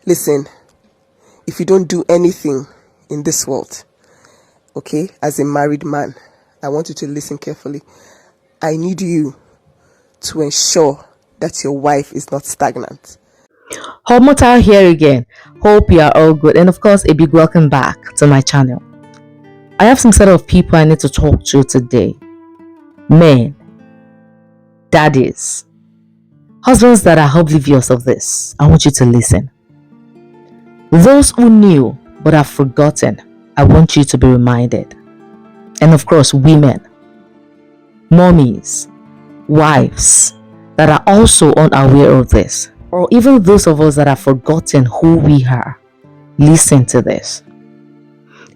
Listen, if you don't do anything in this world, okay, as a married man, I want you to listen carefully. I need you to ensure that your wife is not stagnant. Homotal here again. Hope you are all good, and of course a big welcome back to my channel. I have some set of people I need to talk to today. Men, daddies, husbands that are oblivious of this. I want you to listen. Those who knew but have forgotten, I want you to be reminded. And of course, women, mommies, wives that are also unaware of this, or even those of us that have forgotten who we are. Listen to this.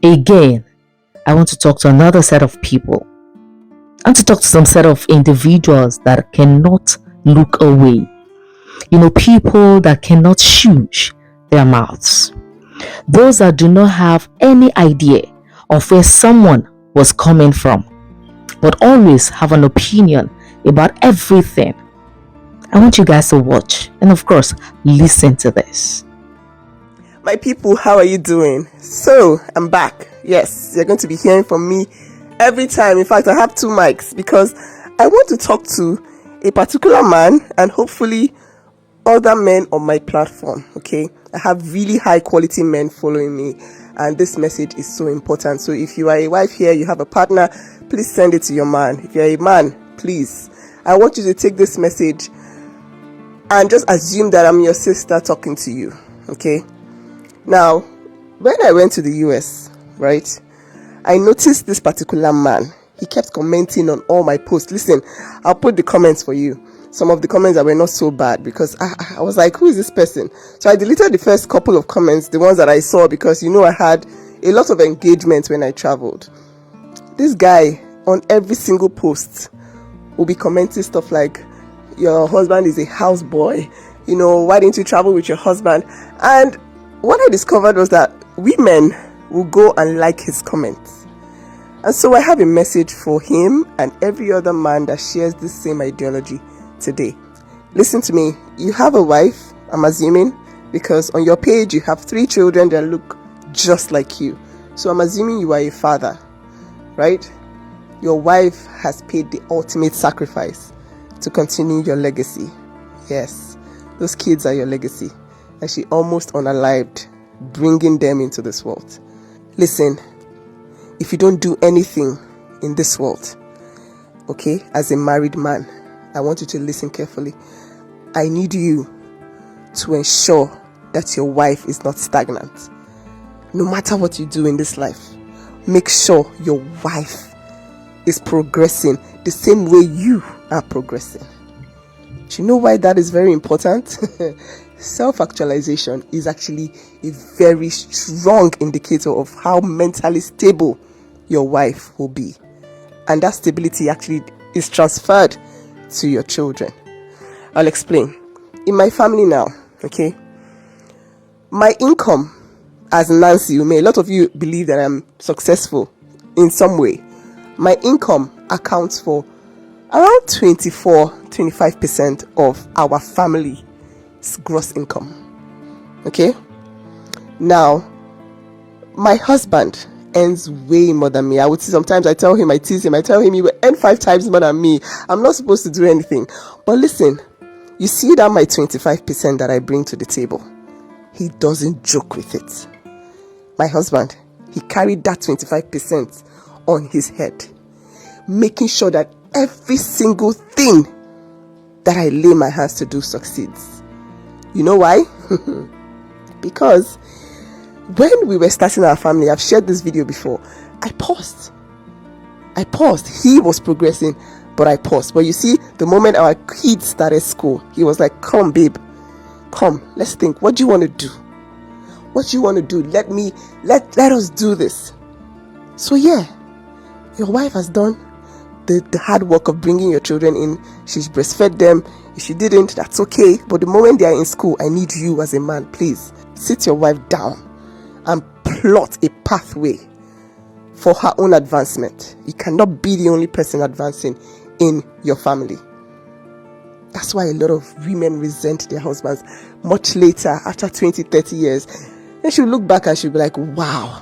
Again, I want to talk to another set of people. I want to talk to some set of individuals that cannot look away. People that cannot shush their mouths. Those that do not have any idea of where someone was coming from, but always have an opinion about everything. I want you guys to watch and of course listen to this. My people, how are you doing? So, I'm back. Yes, you're going to be hearing from me every time. In fact, I have 2 mics because I want to talk to a particular man and hopefully other men on my platform, okay? I have really high quality men following me and this message is so important. So if you are a wife here, you have a partner, please send it to your man. If you're a man, please, I want you to take this message and just assume that I'm your sister talking to you, okay? Now, when I went to the US, right, I noticed this particular man. He kept commenting on all my posts. Listen, I'll put the comments for you. Some of the comments that were not so bad because I was like, who is this person? So I deleted the first couple of comments, the ones that I saw, because I had a lot of engagement when I traveled. This guy on every single post will be commenting stuff like, your husband is a houseboy, why didn't you travel with your husband? And what I discovered was that women will go and like his comments. And so I have a message for him and every other man that shares this same ideology today. Listen to me. You have a wife, I'm assuming, because on your page you have 3 children that look just like you. So I'm assuming you are a father, right? Your wife has paid the ultimate sacrifice to continue your legacy. Yes, those kids are your legacy. And she almost unalived, bringing them into this world. Listen, if you don't do anything in this world, okay, as a married man, I want you to listen carefully. I need you to ensure that your wife is not stagnant. No matter what you do in this life, make sure your wife is progressing the same way you are progressing. Do you know why that is very important? Self-actualization is actually a very strong indicator of how mentally stable your wife will be. And that stability actually is transferred to your children. I'll explain. In my family now, okay, my income as Nancy Ume, a lot of you believe that I'm successful in some way. My income accounts for around 24-25% of our family's gross income. Okay? Now, my husband earns way more than me. I would say sometimes I tell him, I tease him, I tell him he will earn 5 times more than me. I'm not supposed to do anything. But listen, you see that my 25% that I bring to the table, he doesn't joke with it. My husband, he carried that 25% on his head, making sure that every single thing that I lay my hands to do succeeds. You know why? Because when we were starting our family, I've shared this video before, I paused. He was progressing, but I paused. But you see, the moment our kids started school, he was like, come babe, come, let's think. What do you want to do? What do you want to do? Let us do this. So yeah, your wife has done the hard work of bringing your children in. She's breastfed them. If she didn't, that's okay. But the moment they are in school, I need you as a man, please sit your wife down and plot a pathway for her own advancement. You cannot be the only person advancing in your family. That's why a lot of women resent their husbands much later, after 20, 30 years. Then she'll look back and she'll be like, wow,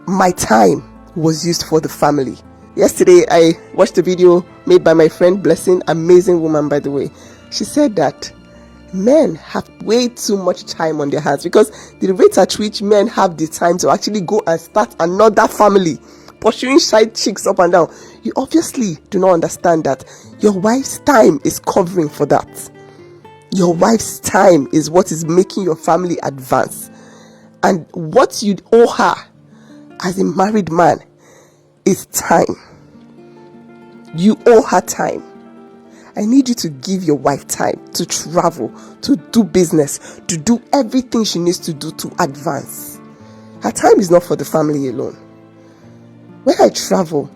my time was used for the family. Yesterday, I watched a video made by my friend Blessing, amazing woman, by the way. She said that men have way too much time on their hands, because the rate at which men have the time to actually go and start another family, pursuing side chicks up and down, you obviously do not understand that your wife's time is covering for that. Your wife's time is what is making your family advance. And what you owe her as a married man is time. You owe her time. I need you to give your wife time to travel, to do business, to do everything she needs to do to advance. Her time is not for the family alone. When I travel,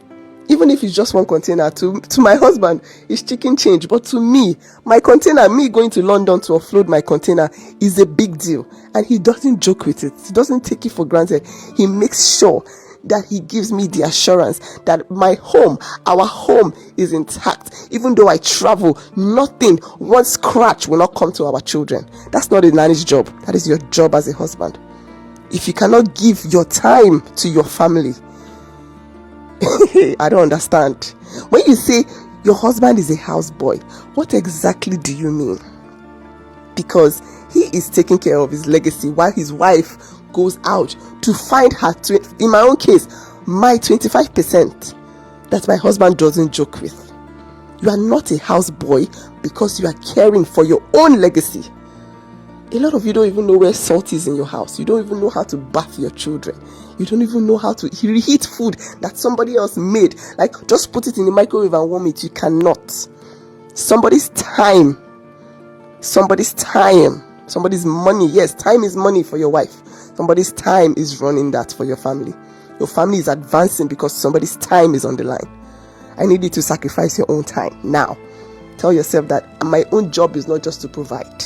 even if it's just one container, to my husband, it's chicken change. But to me, my container, me going to London to offload my container is a big deal. And he doesn't joke with it. He doesn't take it for granted. He makes sure that he gives me the assurance that my home, our home is intact. Even though I travel, nothing, one scratch will not come to our children. That's not a nanny's job. That is your job as a husband. If you cannot give your time to your family, I don't understand. When you say your husband is a houseboy, what exactly do you mean? Because he is taking care of his legacy while his wife goes out to find her, in my own case, my 25% that my husband doesn't joke with. You are not a houseboy because you are caring for your own legacy. A lot of you don't even know where salt is in your house. You don't even know how to bath your children. You don't even know how to reheat food that somebody else made. Like, just put it in the microwave and warm it. You cannot. Somebody's time, somebody's money. Yes, time is money for your wife. Somebody's time is running that for your family. Your family is advancing because somebody's time is on the line. I need you to sacrifice your own time now. Tell yourself that my own job is not just to provide.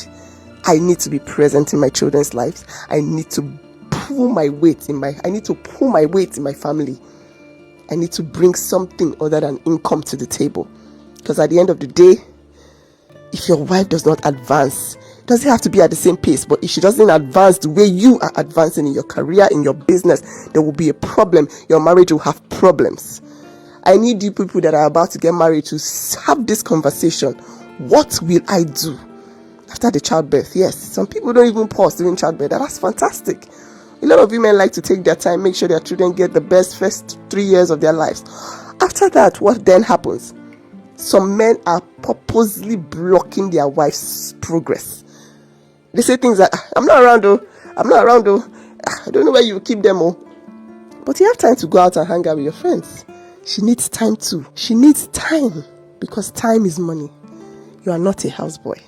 I need to be present in my children's lives. I need to pull my weight in my family. I need to bring something other than income to the table. Because at the end of the day, if your wife does not advance, it doesn't have to be at the same pace, but if she doesn't advance the way you are advancing in your career, in your business, there will be a problem. Your marriage will have problems. I need you people that are about to get married to have this conversation. What will I do after the childbirth? Yes, some people don't even pause during childbirth. That's fantastic. A lot of women like to take their time, make sure their children get the best first 3 years of their lives. After that, what then happens? Some men are purposely blocking their wife's progress. They say things like, I'm not around though. I don't know where you keep them all. But you have time to go out and hang out with your friends. She needs time too. She needs time because time is money. You are not a houseboy.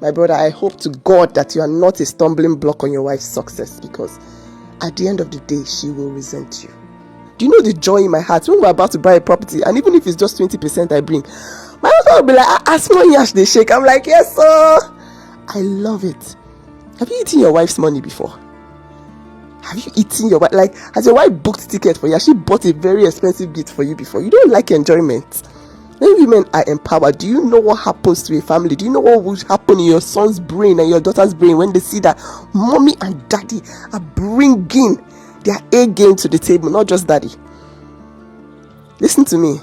My brother, I hope to God that you are not a stumbling block on your wife's success, because at the end of the day, she will resent you. Do you know the joy in my heart when we're about to buy a property, and even if it's just 20% I bring, my husband will be like, as small yash they shake. I'm like, yes sir. I love it. Have you eaten your wife's money before? Have you eaten your wife? Like, has your wife booked ticket for you? Has she bought a very expensive gift for you before? You don't like enjoyment. When women are empowered, do you know what happens to a family? Do you know what will happen in your son's brain and your daughter's brain when they see that mommy and daddy are bringing their A game to the table, not just daddy? Listen to me.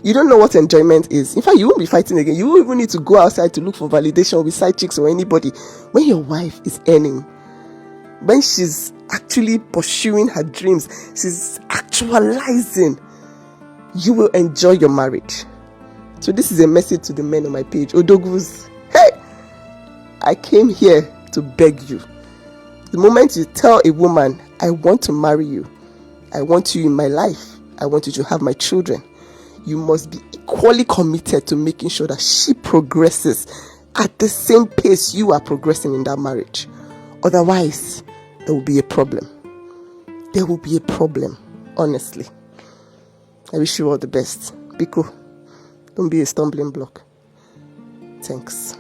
You don't know what enjoyment is. In fact, you won't be fighting again. You won't even need to go outside to look for validation with side chicks or anybody. When your wife is earning, when she's actually pursuing her dreams, she's actualizing, you will enjoy your marriage. So this is a message to the men on my page. Odogus, hey, I came here to beg you. The moment you tell a woman, I want to marry you, I want you in my life, I want you to have my children, you must be equally committed to making sure that she progresses at the same pace you are progressing in that marriage. Otherwise, there will be a problem. There will be a problem, honestly. I wish you all the best. Biko, don't be a stumbling block. Thanks.